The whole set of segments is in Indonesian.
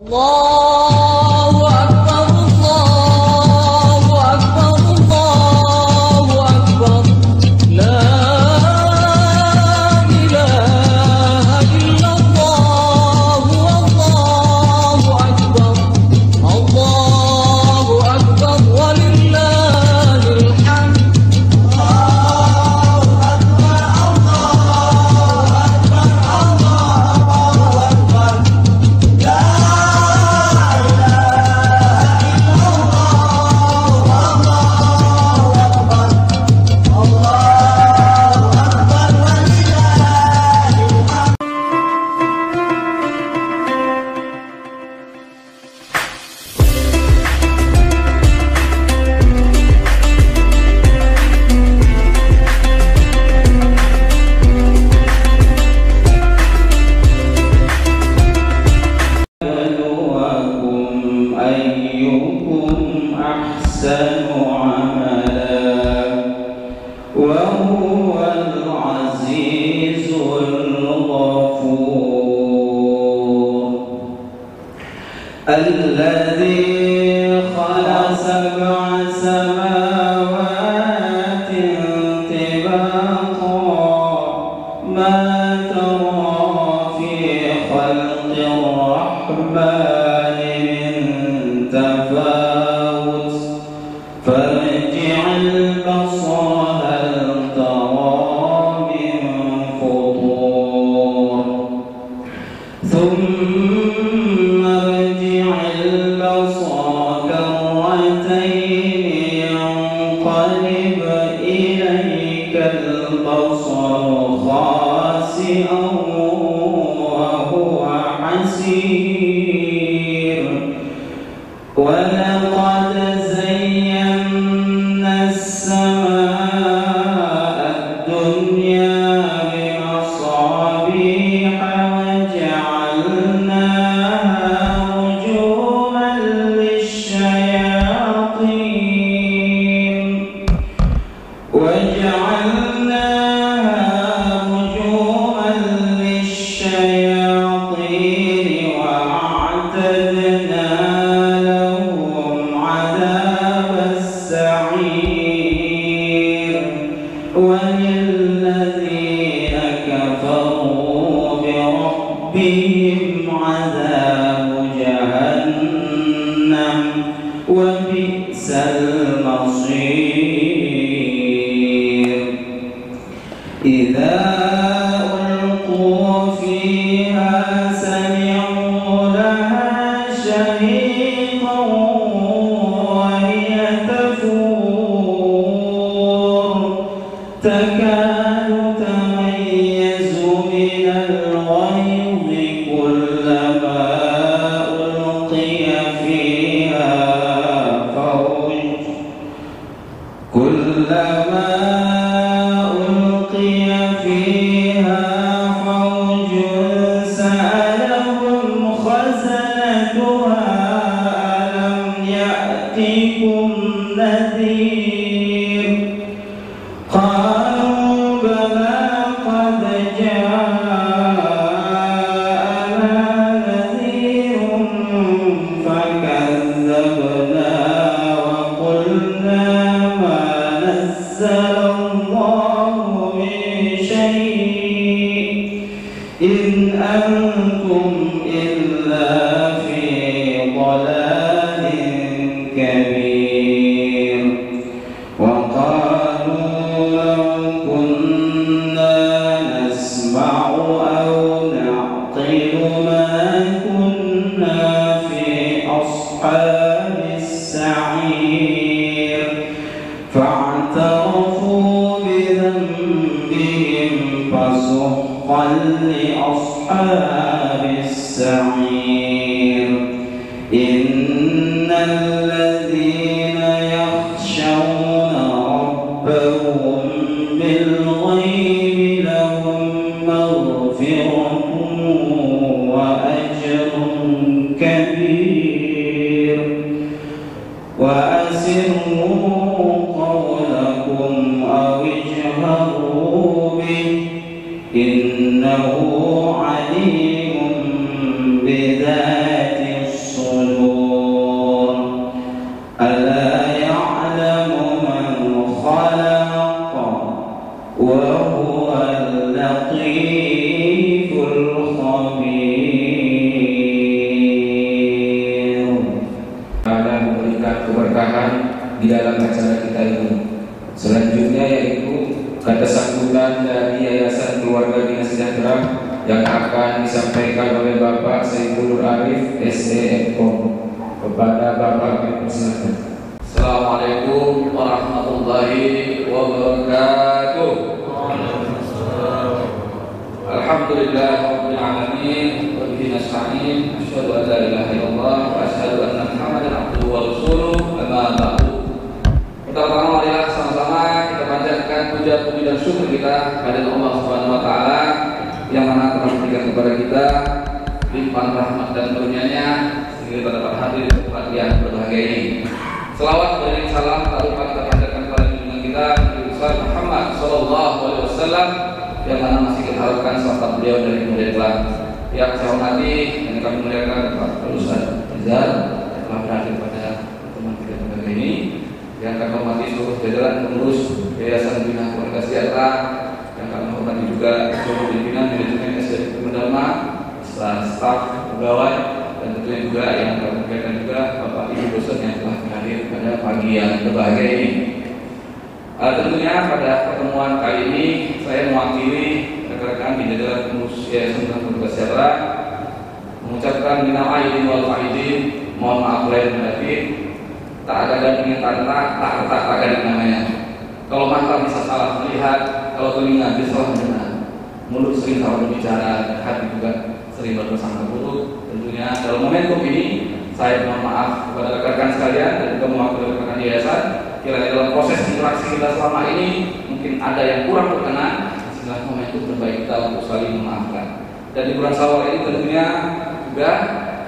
Allahu Akbar, Allahu Akbar, Allahu Akbar. La ilaha illallah, Allahu Akbar. Allahu Akbar, walillahil hamd. Allahu Akbar, Allahu Akbar, Allahu Akbar. أحسن عملا وهو العزيز الغفور الذي خلق سبع سماوات طباقا ما ترى في خلق الرحمن من تفاوت فارجع البصر هل ترى من فطور ثم ارجع البصر كرتين ينقلب إليك البصر خاسئا وهو حسير ولقد زينا السماء الدنيا بمصابيح وجعلناها رجوما للشياطين وأعتدنا وللذين كفروا بربهم عذاب جهنم وبئس المصير إذا ألقوا فيها سمعوا لها شهيقا وهي تفور تكاد تميز من الغيظ كلما ألقي فيها فوج سألهم خزنتها ألم يأتكم نذير قالوا بلى قد جاءنا نذير فكذبنا وقلنا ما نزل الله من شيء إن أنتم إلا في ضلال كبير وقالوا لو كنا نسمع أو نعقل ما كنا في أصحاب السعير فاعترفوا بذنبهم فسحقا لأصحاب السعير إن الذين يخشون ربهم بالغيب لهم مغفرة وأجر كبير وأسروا قولكم أو اجهروا به إنه عليم disampaikan oleh Bapak Saiful Arif SEMKOM. Kepada Bapak dipersilakan. Assalamualaikum warahmatullahi wabarakatuh. Alhamdulillah rabbil alamin wa bihi nasta'in asyhadu an la ilaha illallah wa asyhadu anna Muhammadan abduhu wa rasuluh amma ba'du. Pertama-tama marilah sama-sama kita panjatkan puja-puji dan syukur kita kepada Allah Subhanahu wa taala yang mana telah memberikan kepada kita limpahan rahmat dan karunia-Nya sehingga kita dapat hadir di tempat yang berbahagia ini. Selawat dan salam tak lupa kita panjatkan kepada junjungan kita Nabi besar Muhammad sallallahu alaihi wasallam yang mana masih kita harapkan selamat beliau dari kemudian kelak. Yang saya hormati dan kami muliakan Pak Ustaz Rizal yang telah berhadir pada pertemuan kita pada hari ini. Yang kami hormati seluruh jajaran pengurus Yayasan Bina Keluarga Sejahtera, yang kami hormati juga seluruh pimpinan manajemen SDM Dharma, staf, pegawai, dan tentunya juga yang kami muliakan juga Bapak Ibu dosen yang telah hadir pada pagi yang berbahagia ini. Tentunya pada pertemuan kali ini saya mewakili rekan-rekan di jajaran pengurus Yayasan Bina Keluarga Sejahtera mengucapkan minal aidin wal faizin, mohon maaf lahir dan batin. Tak ada gading yang tak gading namanya. Kalau mata bisa salah melihat, kalau telinga bisa salah mendengar, mulut sering salah berbicara, dan hati juga sering berprasangka buruk. Tentunya dalam momentum ini saya mohon maaf kepada rekan-rekan sekalian dan juga mewakili rekan-rekan yayasan. Kiranya dalam proses interaksi kita selama ini mungkin ada yang kurang berkenan, sehingga momentum terbaik kita untuk saling memaafkan. Dan di bulan Syawal ini tentunya juga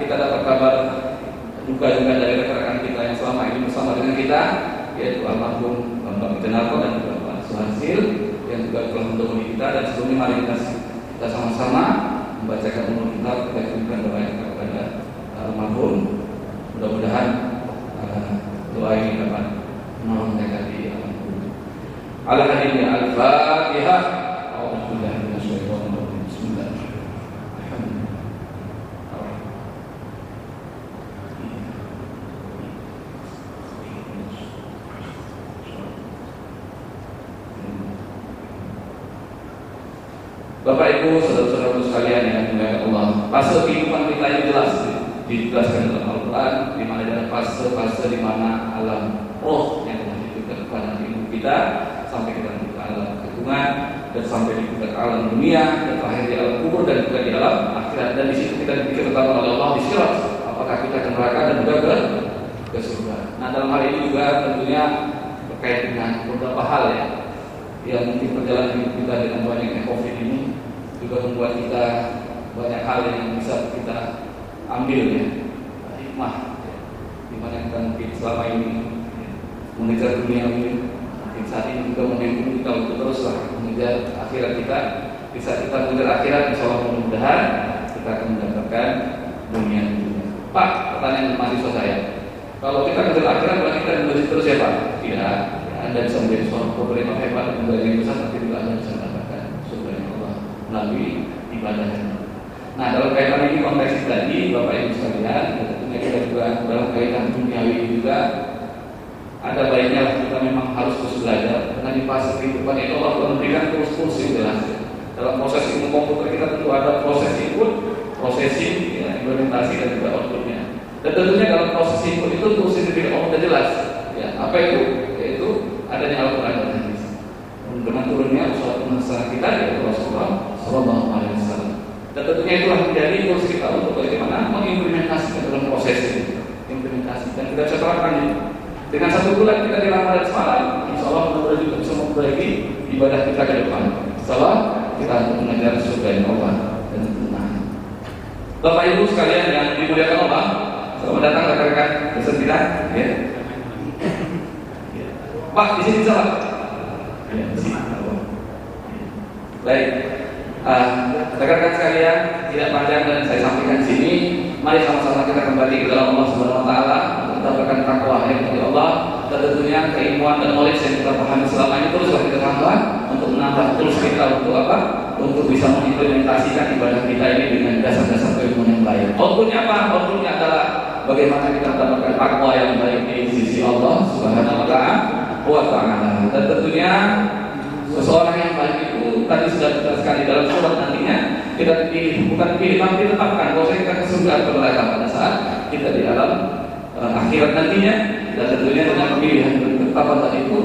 kita dapat kabar juga dari rekan-rekan kita yang selama ini bersama dengan kita, yaitu almarhum Bapak Jenarko dan juga Pak Suhasil yang juga telah mendahului kita. Dan sebelumnya mari kita sama-sama membacakan umur kita berikan doa kepada almarhum. Mudah-mudahan doa ini dapat menolong mereka di alam kubur. Al-Hadiyah Al-Fatihah. Bapak Ibu, saudara-saudara sekalian yang dimuliakan Allah, fase kehidupan kita ini jelas dijelaskan dalam Al-Quran, di mana ada fase-fase di mana alam roh yang menuju kepada hidup kita sampai kita menuju ke alam kehidupan dan sampai di alam dunia dan terakhir di alam kubur dan juga di alam akhirat. Dan di situ kita dipikir tentang oleh Allah di sirat, apakah kita ke neraka dan juga ke surga. Nah, dalam hal ini juga tentunya terkait dengan beberapa hal yang mungkin perjalanan hidup kita dengan banyaknya COVID ini juga membuat kita banyak hal yang bisa kita ambil hikmah di mana kita mungkin selama ini mengejar dunia ini, mungkin saat ini juga momentum kita untuk teruslah mengejar akhirat kita. Bisa kita mengejar akhirat, insya Allah mudah-mudahan kita akan mendapatkan dunia ini. Pak, pertanyaan mahasiswa saya, kalau kita mengejar akhirat berarti kita menuju terus ya Pak? Tidak. Anda bisa menjadi seorang pemerintah hebat dan menjadi yang besar, tapi juga Anda bisa mendapatkan surga Allah melalui ibadah. Nah, dalam kaitan ini konteks tadi, Bapak Ibu sekalian, tentunya kita juga dalam kaitan duniawi juga ada baiknya kita memang harus terus belajar karena di fase kehidupan itu Allah memberikan terus yang jelas. Dalam proses ilmu komputer kita tentu ada proses input, processing, implementasi dan juga outputnya. Dan tentunya dalam proses input itu terus yang diberikan Allah sudah jelas. Ya, apa itu? Yaitu adanya Al-Quran dan Hadis. Dengan turunnya usaha penasaran kita yaitu Rasulullah Sallallahu Alaihi Wasallam. Dan tentunya itulah menjadi terus kita untuk bagaimana mengimplementasikan dalam proses ini. Implementasi dan kita bisa terapkan ini. Dengan 1 bulan kita di Ramadan semalam, insya Allah mudah-mudahan juga bisa memperbaiki ibadah kita ke depan. Insya Allah kita untuk mengejar surga Allah dan tenang. Bapak Ibu sekalian yang dimuliakan Allah, selamat datang rekan-rekan dosen kita. Ya. Pak, di sini bisa Pak? Ya, di sini. Baik, rekan-rekan sekalian, tidak panjang dan saya sampaikan di sini. Mari sama-sama kita kembali ke dalam Allah Subhanahu Wa Taala, mendapatkan takwa dari Allah, dan tentunya keilmuan dan knowledge yang kita pahami selama ini teruslah kita tambah untuk menambah tools kita untuk apa? Untuk bisa mengimplementasikan ibadah kita ini dengan dasar-dasar keilmuan yang baik. Outputnya apa? Outputnya adalah bagaimana kita mendapatkan takwa yang baik di sisi Allah Subhanahu Wa Taala. Dan tentunya seseorang yang baik itu tadi sudah dijelaskan di dalam surat, nantinya kita dipilih, bukan dipilih tapi ditetapkan bahwa kita ke surga atau neraka pada saat kita di alam akhirat nantinya. Dan tentunya dengan pilihan ketetapan tadi itu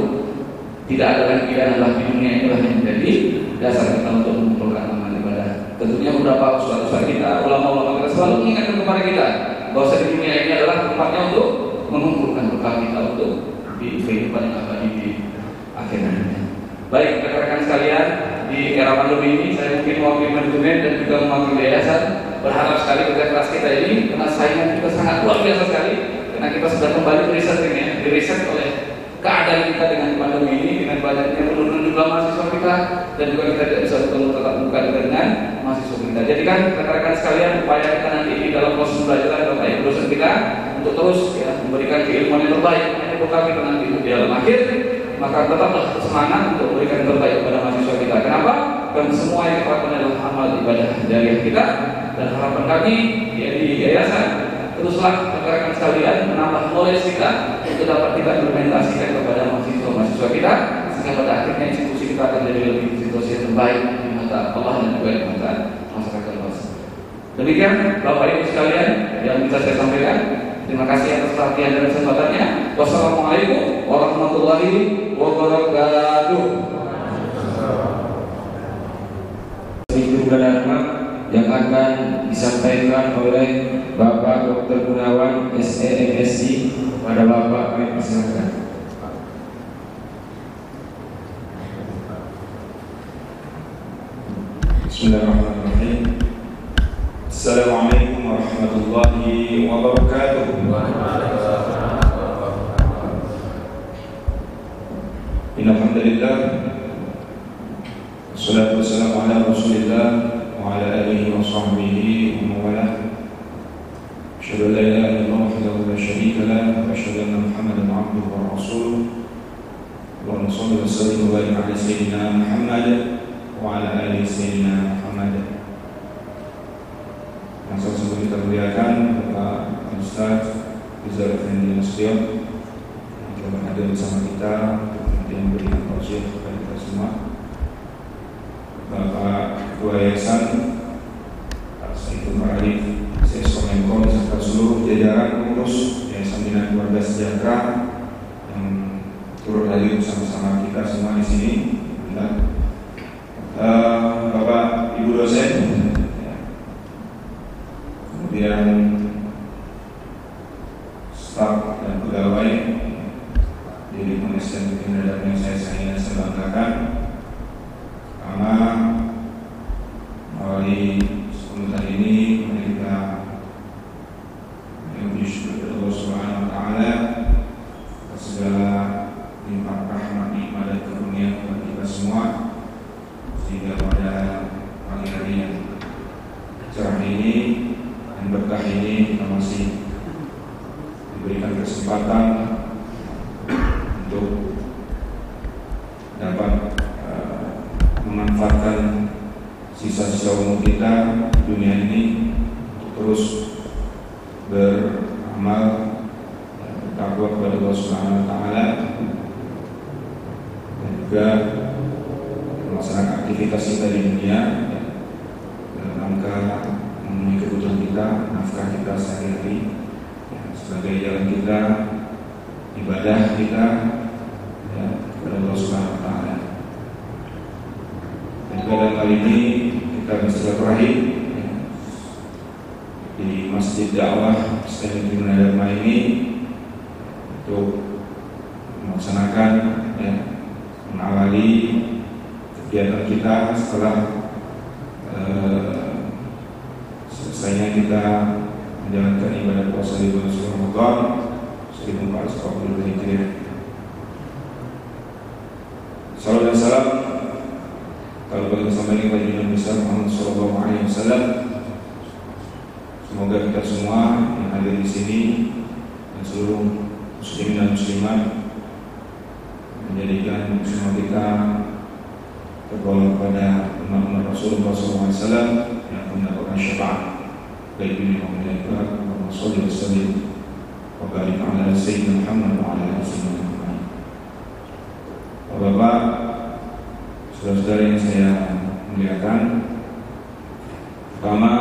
tidak ada lagi pilihan adalah di dunia, itulah yang menjadi dasar kita untuk mengumpulkan amal ibadah. Tentunya beberapa ustaz-ustaz kita, ulama-ulama kita selalu mengingatkan kepada kita bahwa di dunia ini adalah tempatnya untuk mengumpulkan bekal kita untuk di kehidupan yang abadi di akhirnya. Baik, rekan-rekan sekalian, di era pandemi ini saya mungkin mewakili manajemen dan juga mewakili yayasan berharap sekali kerja keras kita ini, karena saingan kita sangat luar biasa sekali, karena kita sudah kembali diriset oleh keadaan kita dengan pandemi ini, dengan banyaknya penurunan jumlah mahasiswa kita, dan juga kita tidak bisa bertemu tatap muka dengan mahasiswa kita. Jadi kan rekan-rekan sekalian, upaya kita nanti di dalam proses pembelajaran Bapak Ibu dosen kita untuk terus memberikan keilmuan yang terbaik, yang bekal kita nanti di dalam akhir, maka tetaplah semangat untuk memberikan yang terbaik kepada mahasiswa kita. Kenapa? Karena semua yang kita lakukan adalah amal ibadah jariah kita, dan harapan kami di yayasan teruslah rekan-rekan sekalian menambah knowledge kita untuk dapat kita implementasikan kepada mahasiswa kita, sehingga pada akhirnya institusi kita akan jadi lebih institusi yang terbaik di mata Allah dan juga di mata masyarakat luas. Demikian Bapak Ibu sekalian yang bisa saya sampaikan. Terima kasih atas perhatian dan kesempatannya. Wassalamualaikum warahmatullahi wabarakatuh. Yang akan disampaikan oleh Bapak Dr. Gunawan SEMSI. Pada Bapak kami persilakan. Bismillahirrahmanirrahim. Assalamualaikum warahmatullahi wabarakatuh. Alhamdulillah, wassalatu wassalamu ala Rasulillah wa ala alihi wa sahbihi wa mawalah. Asyhadu an la ilaha illallah wahdahu la syarika lah wa asyhadu anna Muhammadan abduhu wa rasuluh. Allahumma shalli wa sallim wa barik ala sayyidina Muhammad wa ala ali sayyidina Muhammad. Yang sesungguhnya kita muliakan Bapak Ustaz Rizal Effendi Nasution yang telah hadir bersama kita untuk memberikan tausiah kepada kita semua. Bapak Ketua Yayasan Pak Saiful Ma'arif Sesor Menkom serta seluruh jajaran pengurus Yayasan Bina Keluarga Sejahtera yang turut hadir bersama-sama kita semua di sini. Bapak Ibu dosen, kemudian staf dan pegawai dari Kementerian Pendidikan yang saya sayangi dan saya banggakan, karena melalui kesempatan ini kita memuji syukur Allah Subhanahu Wa Taala atas segala limpah rahmat, nikmat dan karunia kepada kita semua, sehingga pada pagi hari yang cerah ini dan berkah ini kita masih diberikan kesempatan untuk dapat memanfaatkan sisa-sisa umur kita di dunia ini untuk terus beramal bertakwa kepada Allah Subhanahu Wa Taala dan juga melaksanakan aktivitas kita di dunia dalam rangka memenuhi kebutuhan kita, nafkah kita sehari-hari, sebagai jalan kita, ibadah kita kepada Allah Subhanahu Wa Taala. Dan juga dalam hal ini kita bersilaturahim di Masjid Dakwah Islamic Dharma ini untuk melaksanakan mengawali kegiatan kita setelah selesainya kita menjalankan ibadah puasa di bulan suci Ramadan 1440 Hijriah. Salam dan salam kalau kita sampaikan kepada Nabi besar Muhammad Sallallahu Alaihi Wasallam. Semoga kita semua yang hadir di sini dan seluruh muslimin dan muslimat menjadikan semua kita tergolong pada umat Rasulullah SAW yang mendapatkan syafaat baik ini maupun akhirat. Allahumma shalli wa sallim wa barik ala sayyidina Muhammad wa ala ali sayyidina Muhammad. Bapak, Saudara-saudara yang saya muliakan, pertama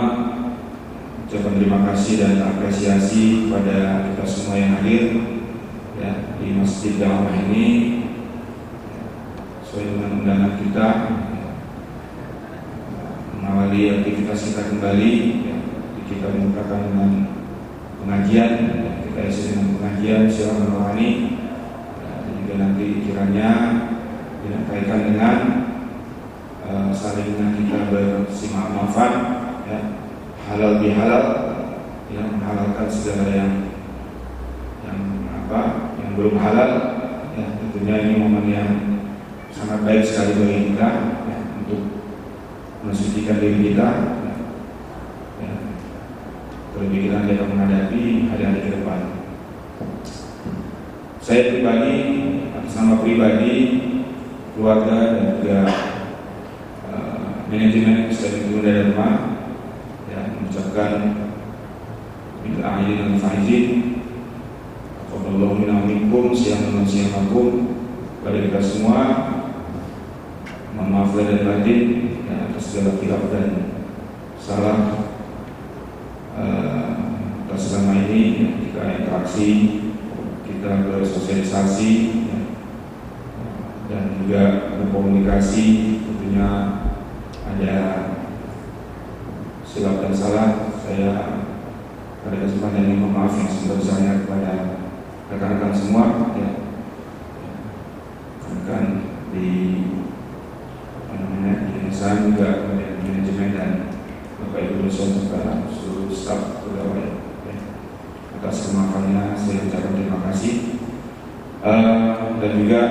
ucapan terima kasih dan apresiasi kepada kita semua yang hadir ya, di Masjid Dakwah ini sesuai dengan undangan kita mengawali aktivitas kita kembali ya, kita membukakan dengan pengajian ya, kita isi dengan pengajian siaran rohani dan juga nanti kiranya dinaikkan dengan salingnya kita bersimak maafan ya, halal bihalal ya, menghalalkan segala yang belum halal ya, tentunya ini momen yang sangat baik sekali bagi kita ya, untuk mensucikan diri kita ya, terlebih kita akan menghadapi hari-hari ke depan. Saya pribadi, atas nama pribadi, keluarga dan juga manajemen Stadion Guru Dharma ya, mengucapkan bil aidin wal faizin Allahu minkum siamakum kepada kita semua, mohon maaf lahir dan batin ya, atas segala khilaf dan salah atas selama ini ya, kita interaksi, kita bersosialisasi ya, dan juga berkomunikasi, tentunya ada silap dan salah. Saya pada kesempatan ini mohon maaf yang sebesar-besarnya kepada rekan-rekan semua ya, rekan di saya juga kemudian manajemen dan Bapak Ibu dosen serta seluruh staf pegawai ya, atas kemahamannya saya ucapkan terima kasih dan juga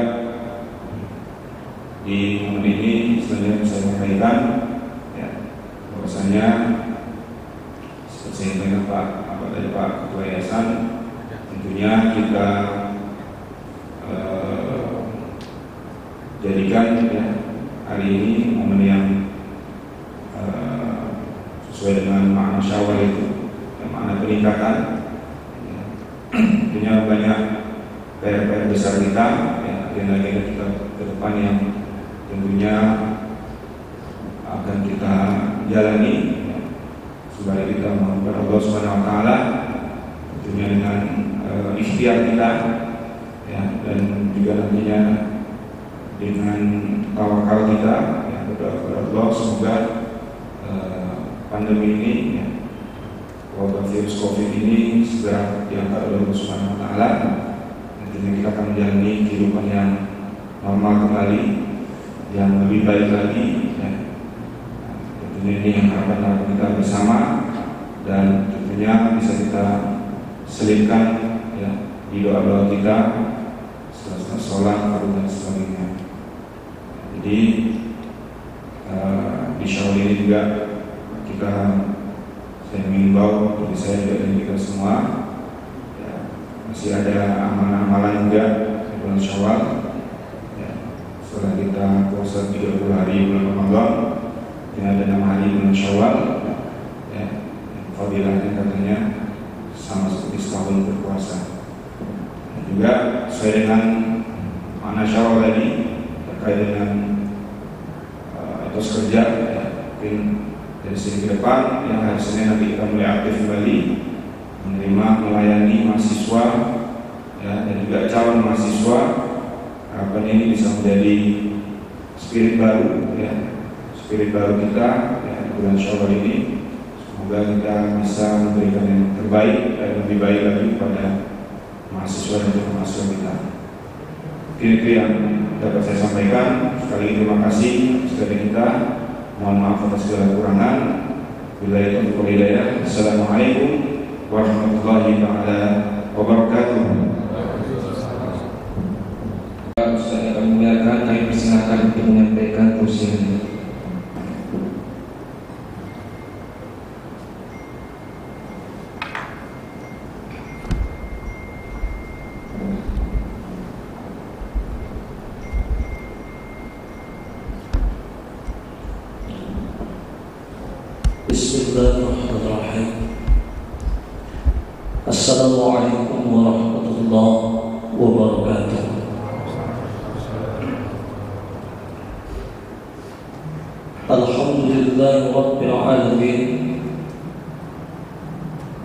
di momen ini sebenarnya saya sampaikan ya, bahwasanya seperti yang dari Pak Ketua Yayasan, tentunya kita jadikan ya, hari ini momen yang sesuai dengan makna Syawal itu, ya, makna peningkatan. Ya, tentunya banyak PR besar kita, ya, agenda kita ke depan yang tentunya akan kita jalani ya, supaya kita menghadap Allah Subhanahu Wa Taala, tentunya dengan ikhtiar kita ya, dan juga nantinya dengan tawakal kita ya, kepada Allah. Semoga pandemi ini ya, wabah virus COVID ini segera diangkat oleh Allah Subhanahu Wa Taala. Nantinya kita akan menjalani kehidupan yang normal kembali, yang lebih baik lagi ya. Tentunya ini yang harapan kita bersama, dan tentunya bisa kita selipkan ya, di doa-doa kita setelah sholat, fardu dan sebagainya. Jadi di Syawal ini juga saya mengimbau bagi saya dan kita semua ya, masih ada amalan-amalan juga di bulan Syawal ya, setelah kita puasa 30 hari bulan Ramadan ya, ada 6 hari bulan Syawal ya, fadilahnya katanya sama seperti setahun berpuasa. Dan juga sesuai dengan makna Syawal tadi terkait dengan etos kerja ya, mungkin dari sini ke depan yang hari Senin nanti kita mulai aktif kembali menerima, melayani mahasiswa ya, dan juga calon mahasiswa. Harapan ini bisa menjadi spirit baru ya, spirit baru kita ya, di bulan Syawal ini. Semoga kita bisa memberikan yang terbaik dan lebih baik lagi kepada mahasiswa dan juga mahasiswa kita. Itu yang dapat saya sampaikan. Sekali lagi terima kasih sekali kita. Mohon maaf atas segala kekurangan. Billahi taufiq wal hidayah. Assalamualaikum warahmatullahi wabarakatuh. Ustaz yang kami muliakan, kami persilakan untuk menyampaikan tausiahnya. Bismillahirrahmanirrahim. Assalamualaikum warahmatullahi wabarakatuh. لله رب العالمين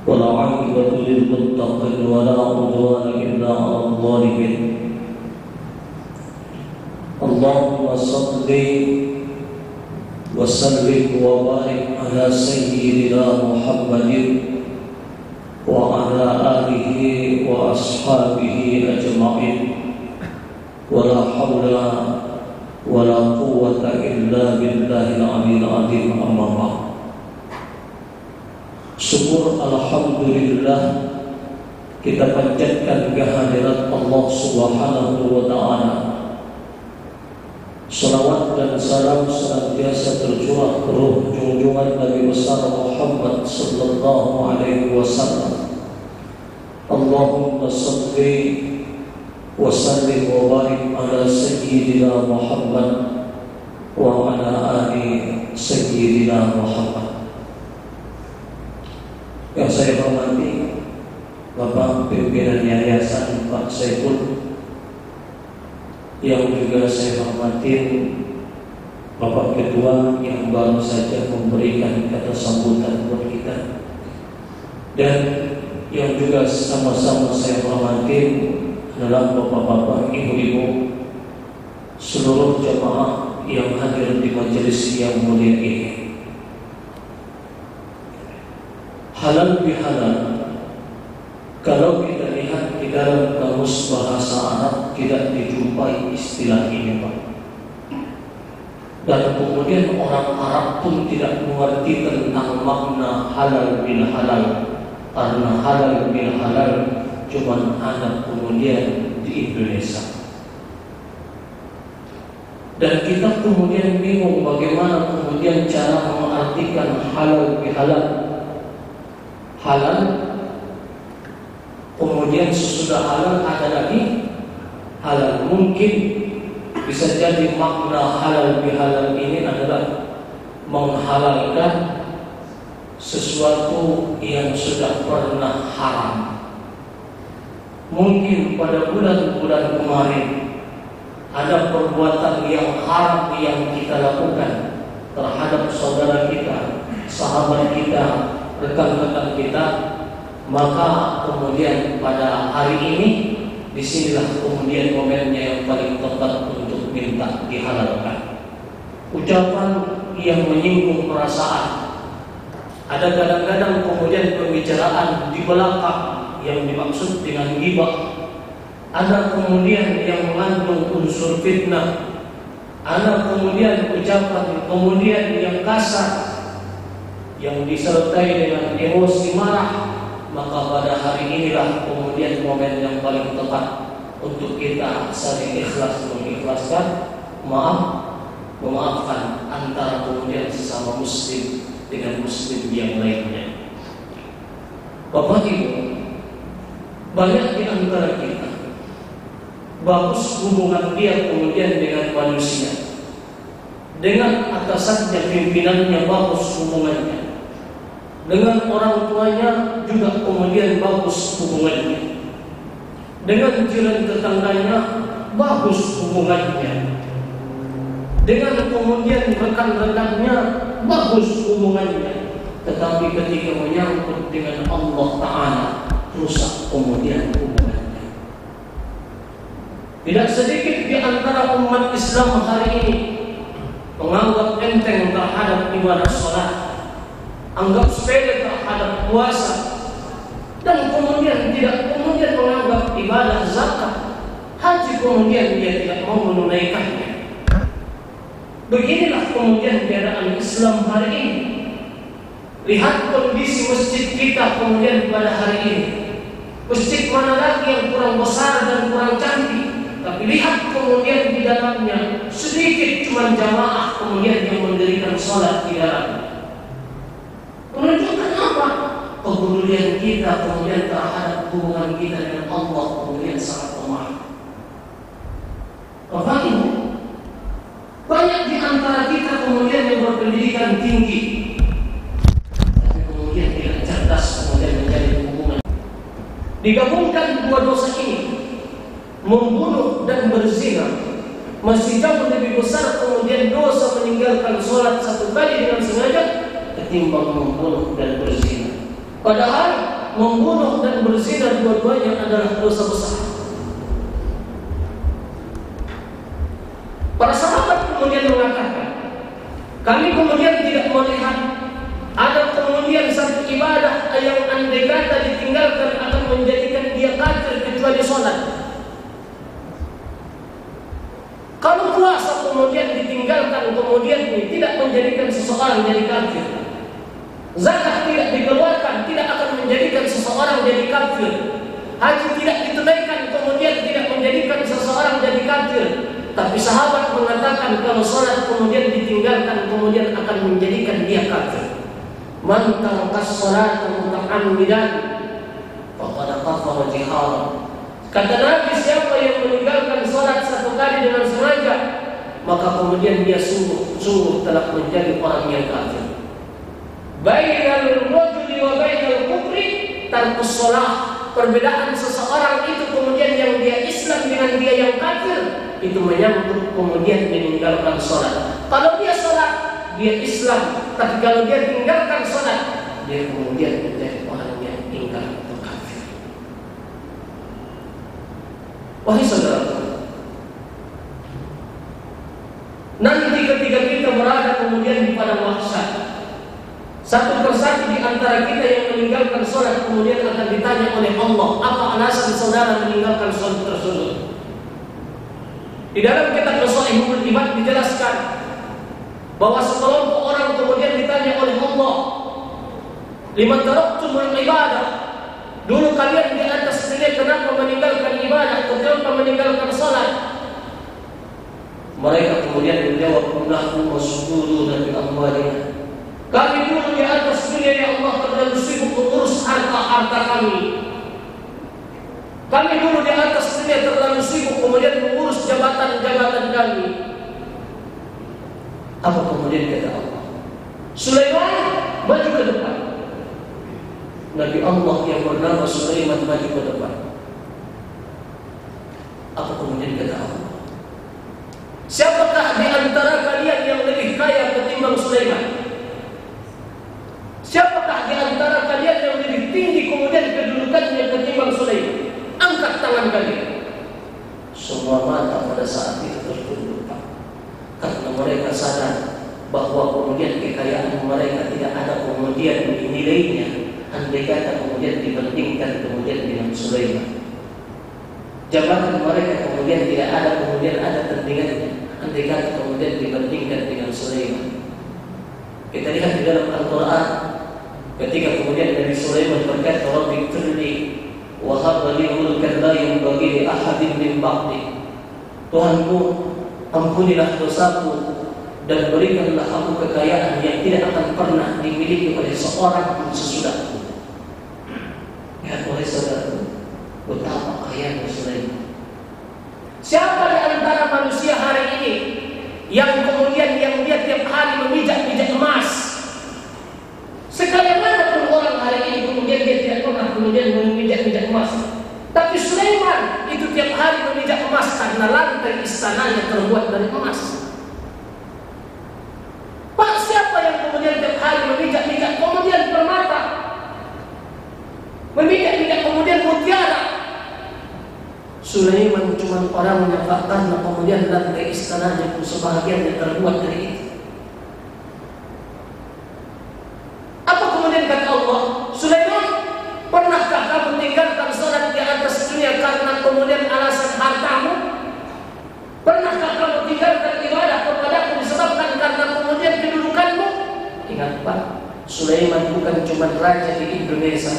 والعاقبة للمتقين ولا عدوان إلا على الظالمين. اللهم صل وسلم وبارك على سيدنا محمد وعلى آله وأصحابه أجمعين ولا حول ولا قوة إلا بالله العلي العظيم. أما بعد. Syukur alhamdulillah kita panjatkan kehadirat Allah Subhanahu wa taala. Salawat dan salam senantiasa tercurah ke ruh junjungan Nabi besar Muhammad sallallahu alaihi wasallam. Allahumma shalli wa sallim wa barik ala sayyidina Muhammad wa ala ali sayyidina Muhammad. Yang saya hormati Bapak Pimpinan Yayasan Pak Saiful, yang juga saya hormati Bapak Ketua yang baru saja memberikan kata sambutan buat kita, dan yang juga sama-sama saya hormati adalah bapak-bapak, ibu-ibu, seluruh jamaah yang hadir di majelis yang mulia ini. Halal bihalal, kalau kita lihat di dalam kamus bahasa Arab tidak dijumpai istilah ini, Pak. Dan kemudian orang Arab pun tidak mengerti tentang makna halal bil halal, karena halal bil halal cuma ada kemudian di Indonesia. Dan kita kemudian bingung bagaimana kemudian cara mengartikan halal bil halal. Halal, kemudian sesudah halal ada lagi halal. Mungkin bisa jadi makna halal bihalal ini adalah menghalalkan sesuatu yang sudah pernah haram. Mungkin pada bulan-bulan kemarin ada perbuatan yang haram yang kita lakukan terhadap saudara kita, sahabat kita, rekan-rekan kita, maka kemudian pada hari ini disinilah kemudian momennya yang paling tepat untuk minta dihalalkan. Ucapan yang menyinggung perasaan, ada kadang-kadang kemudian pembicaraan di belakang yang dimaksud dengan ghibah, ada kemudian yang mengandung unsur fitnah, ada kemudian ucapan kemudian yang kasar yang disertai dengan emosi marah. Maka pada hari inilah kemudian momen yang paling tepat untuk kita saling ikhlas mengikhlaskan, memaafkan antara kemudian sesama muslim dengan muslim yang lainnya. Bapak Ibu, banyak di antara kita bagus hubungan dia kemudian dengan manusia, dengan atasannya, pimpinannya bagus hubungannya, dengan orang tuanya juga kemudian bagus hubungannya, dengan jiran tetangganya bagus hubungannya, dengan kemudian rekan-rekannya bagus hubungannya. Tetapi ketika menyangkut dengan Allah Ta'ala, rusak kemudian hubungannya. Tidak sedikit di antara umat Islam hari ini menganggap enteng terhadap ibadah salat, anggap sepele terhadap puasa, dan kemudian tidak kemudian menganggap ibadah zakat, haji kemudian dia tidak mau menunaikannya. Beginilah kemudian keadaan Islam hari ini. Lihat kondisi masjid kita kemudian pada hari ini. Masjid mana lagi yang kurang besar dan kurang cantik, tapi lihat kemudian di dalamnya sedikit cuma jamaah kemudian yang mendirikan salat di dalamnya. Menunjukkan apa? Kepedulian kita kemudian terhadap hubungan kita dengan Allah kemudian sangat lemah. Bapak Ibu, banyak di antara kita kemudian yang berpendidikan tinggi, tapi kemudian tidak cerdas kemudian menjadi hubungan. Digabungkan dua dosa ini, membunuh dan berzina, masih jauh lebih besar kemudian dosa meninggalkan sholat satu kali dengan sengaja ketimbang membunuh dan berzina. Padahal membunuh dan berzina dua-duanya adalah dosa besar. Para sahabat kemudian mengatakan, kami kemudian tidak melihat ada kemudian satu ibadah yang andai kata ditinggalkan akan menjadikan dia kafir kecuali sholat. Kalau puasa kemudian ditinggalkan kemudian ini tidak menjadikan seseorang jadi kafir. Zakat tidak dikeluarkan tidak akan menjadikan seseorang jadi kafir. Haji tidak ditunaikan kemudian tidak menjadikan seseorang jadi kafir. Tapi sahabat mengatakan kalau sholat kemudian ditinggalkan kemudian akan menjadikan dia kafir. Man taraka sholata muta'ammidan faqad kafara jihara. Kata Nabi, siapa yang meninggalkan sholat satu kali dengan sengaja, maka kemudian dia sungguh telah menjadi orang yang kafir. Bainal rajuli wa bainal kufri tarkus shalah. Perbedaan seseorang itu kemudian yang dia Islam dengan dia yang kafir itu menyangkut kemudian meninggalkan sholat. Kalau dia sholat, dia Islam. Tapi kalau dia tinggalkan sholat, dia kemudian menjadi orang yang ingkar atau kafir. Wahai saudara, nanti ketika kita berada kemudian di padang mahsyar, satu persatu di antara kita yang meninggalkan sholat kemudian akan ditanya oleh Allah, apa alasan saudara meninggalkan sholat tersebut? Di dalam kitab Sahihul Ibad dijelaskan bahwa sekelompok orang kemudian ditanya oleh Allah, lima taraktumul ibadah, dulu kalian di atas dunia kenapa meninggalkan ibadah, kenapa meninggalkan sholat? Mereka kemudian menjawab, nahnu mas'uluna bi amwalina. Kami dulu di atas dunia ya Allah terlalu sibuk mengurus harta-harta kami. Kami dulu di atas dunia terlalu sibuk kemudian mengurus jabatan-jabatan kami. Apa kemudian kata Allah? Sulaiman maju ke depan. Nabi Allah yang bernama Sulaiman maju ke depan. Apa kemudian kata Allah? Siapakah di antara kalian yang lebih kaya ketimbang Sulaiman? Siapakah di antara kalian yang lebih tinggi kemudian kedudukannya ketimbang Sulaiman? Angkat tangan kalian. Semua mata pada saat itu tertunduk, karena mereka sadar bahwa kemudian kekayaan mereka tidak ada kemudian nilainya andai kata kemudian dibandingkan kemudian dengan Sulaiman. Jabatan mereka kemudian tidak ada kemudian ada tandingannya andai kata kemudian dibandingkan dengan Sulaiman. Kita lihat di dalam Al-Quran ketika kemudian Nabi Sulaiman berkata, Rabbi firli wa hab li mulkan la yanbaghi li ahadin min ba'di. Tuhanku, ampunilah dosaku dan berikanlah aku kekayaan yang tidak akan pernah dimiliki oleh seorang pun sesudahku. Ya, oleh saudara, betapa kayanya Sulaiman. Siapa di antara manusia hari ini yang kemudian yang dia tiap hari memijak-mijak emas? Sekalian mana pun orang hari ini kemudian dia tidak pernah kemudian memijak-mijak emas. Tapi Sulaiman itu tiap hari memijak emas karena lantai istananya terbuat dari emas. Pak, siapa yang kemudian tiap hari memijak-mijak kemudian permata, memijak-mijak kemudian mutiara? Sulaiman cuma orang yang karena kemudian lantai istananya pun sebahagiannya terbuat dari itu. Apa kemudian kata Allah? Sulaiman, pernahkah kamu tinggalkan sholat di atas dunia karena kemudian alasan hartamu? Pernahkah kamu tinggalkan ibadah kepadaku disebabkan karena kemudian kedudukanmu? Ingat Pak, Sulaiman bukan cuma raja di Indonesia,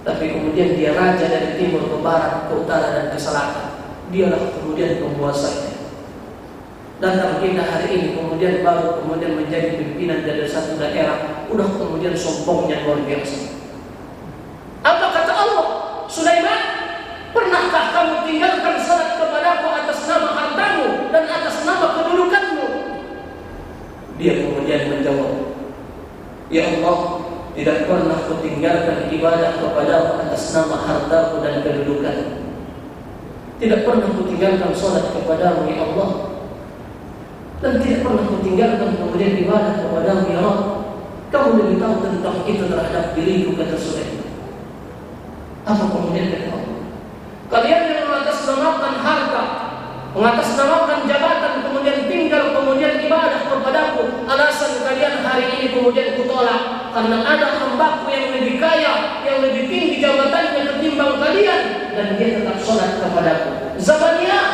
tapi kemudian dia raja dari timur ke barat, ke utara dan ke selatan. Dialah kemudian penguasanya. Datang kita hari ini kemudian baru kemudian menjadi pimpinan dari satu daerah, udah kemudian sombongnya luar biasa. Apa kata Allah? Sulaiman, pernahkah kamu tinggalkan salat kepadaku atas nama hartamu dan atas nama kedudukanmu? Dia kemudian menjawab, Ya Allah, tidak pernah kutinggalkan ibadah kepadamu atas nama hartaku dan kedudukan. Tidak pernah kutinggalkan salat kepadamu, Ya Allah, dan tidak pernah kutinggalkan kemudian ibadah kepadamu ya Rabb. Kamu lebih tahu tentang itu terhadap diriku, kata Sulaiman. Apa kemudian kata Allah? Kalian yang mengatasnamakan harta, mengatasnamakan jabatan, kemudian tinggal, kemudian ibadah kepadaku, alasan kalian hari ini kemudian kutolak karena ada hambaku yang lebih kaya, yang lebih tinggi jabatannya ketimbang kalian, dan dia tetap sholat kepadaku. Zabaniyah,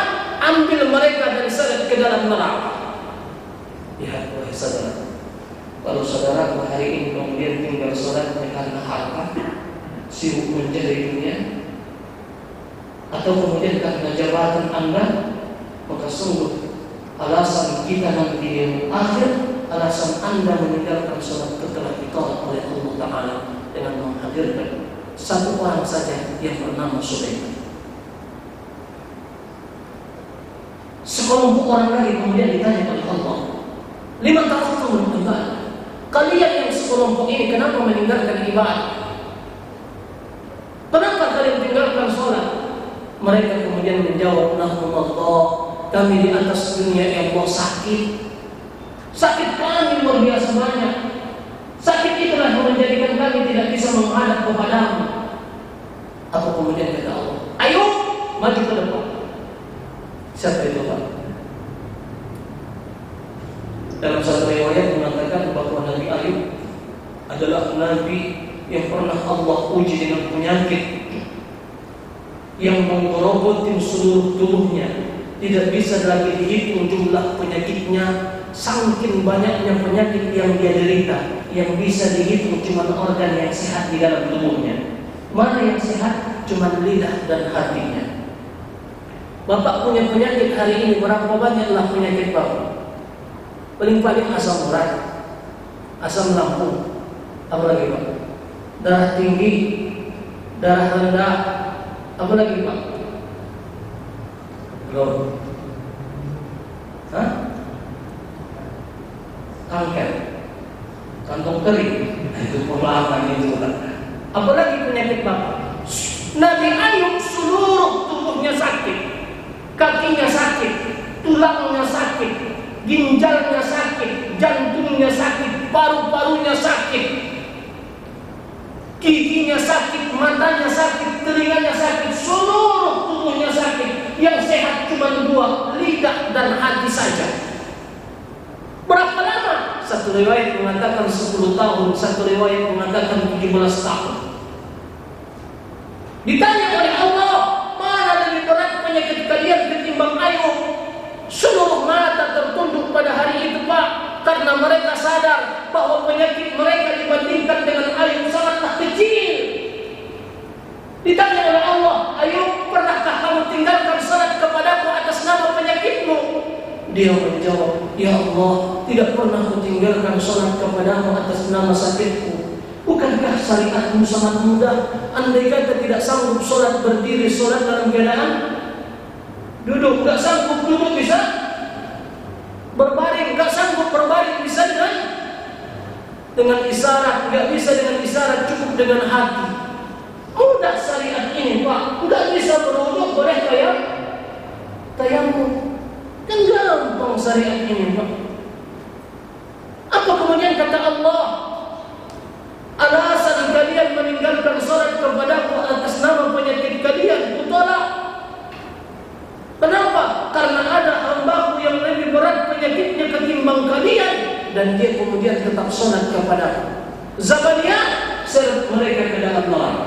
ambil mereka dan seret ke dalam neraka. Lihat wahai saudara, kalau saudara hari ini kemudian tinggal sholatnya karena harta, sibuk mencari dunia, atau kemudian karena jabatan Anda, maka sungguh alasan kita nanti di akhir, alasan Anda meninggalkan sholat telah ditolak oleh Allah Ta'ala dengan menghadirkan satu orang saja yang bernama Sulaiman. Sekelompok orang lagi kemudian ditanya oleh Allah, lima taraktum ibadah. Kalian yang sekelompok ini kenapa meninggalkan ibadah? Kenapa kalian tinggalkan sholat? Mereka kemudian menjawab, Nahmudallah, kami di atas dunia yang Allah sakit. Sakit kami luar biasa banyak. Sakit itulah yang menjadikan kami tidak bisa menghadap kepadamu. Apa kemudian kata Allah? Ayo, maju ke depan. Siapa itu Pak? Dalam satu riwayat mengatakan bahwa Nabi Ayub adalah Nabi yang pernah Allah uji dengan penyakit yang menggerogotin seluruh tubuhnya. Tidak bisa lagi dihitung jumlah penyakitnya, saking banyaknya penyakit yang dia derita. Yang bisa dihitung cuma organ yang sehat di dalam tubuhnya. Mana yang sehat? Cuma lidah dan hatinya. Bapak punya penyakit hari ini, berapa banyaklah penyakit Bapak? Paling-paling asam urat, asam lambung, apa lagi Pak? Darah tinggi, darah rendah, apa lagi Pak? Belum. Hah? Kanker, kantong kering, itu pemahaman itu Pak. Apa lagi penyakit Bapak? Nabi Ayub seluruh tubuhnya sakit, kakinya sakit, tulangnya sakit, ginjalnya sakit, jantungnya sakit, paru-parunya sakit, giginya sakit, matanya sakit, telinganya sakit, seluruh tubuhnya sakit. Yang sehat cuma dua, lidah dan hati saja. Berapa lama? Satu riwayat mengatakan 10 tahun, satu riwayat mengatakan 17 tahun. Ditanya oleh Allah, mana lebih berat penyakit kalian ketimbang Ayub? Seluruh mata tertunduk pada hari itu Pak, karena mereka sadar bahwa penyakit mereka dibandingkan dengan Ayub sangatlah kecil. Ditanya oleh Allah, Ayub, pernahkah kamu tinggalkan salat kepadaku atas nama penyakitmu? Dia menjawab, ya Allah, tidak pernah kutinggalkan salat kepadamu atas nama sakitku. Bukankah syariatmu sangat mudah? Andai kata tidak sanggup salat berdiri, salat dalam keadaan duduk, nggak sanggup duduk bisa berbaring, nggak sanggup berbaring bisa dengan isyarat, nggak bisa dengan isyarat, cukup dengan hati. Mudah syariat ini Pak, nggak bisa berwudhu boleh tayamum, kan gampang syariat ini Pak. Apa kemudian kata Allah? Alasan kalian meninggalkan salat kepadaku atas nama penyakit kalian, kutolak. Kenapa? Karena ada hambaku yang lebih berat penyakitnya ketimbang kalian, dan dia kemudian tetap salat kepadaku. Zabaniyah, seret mereka ke dalam neraka.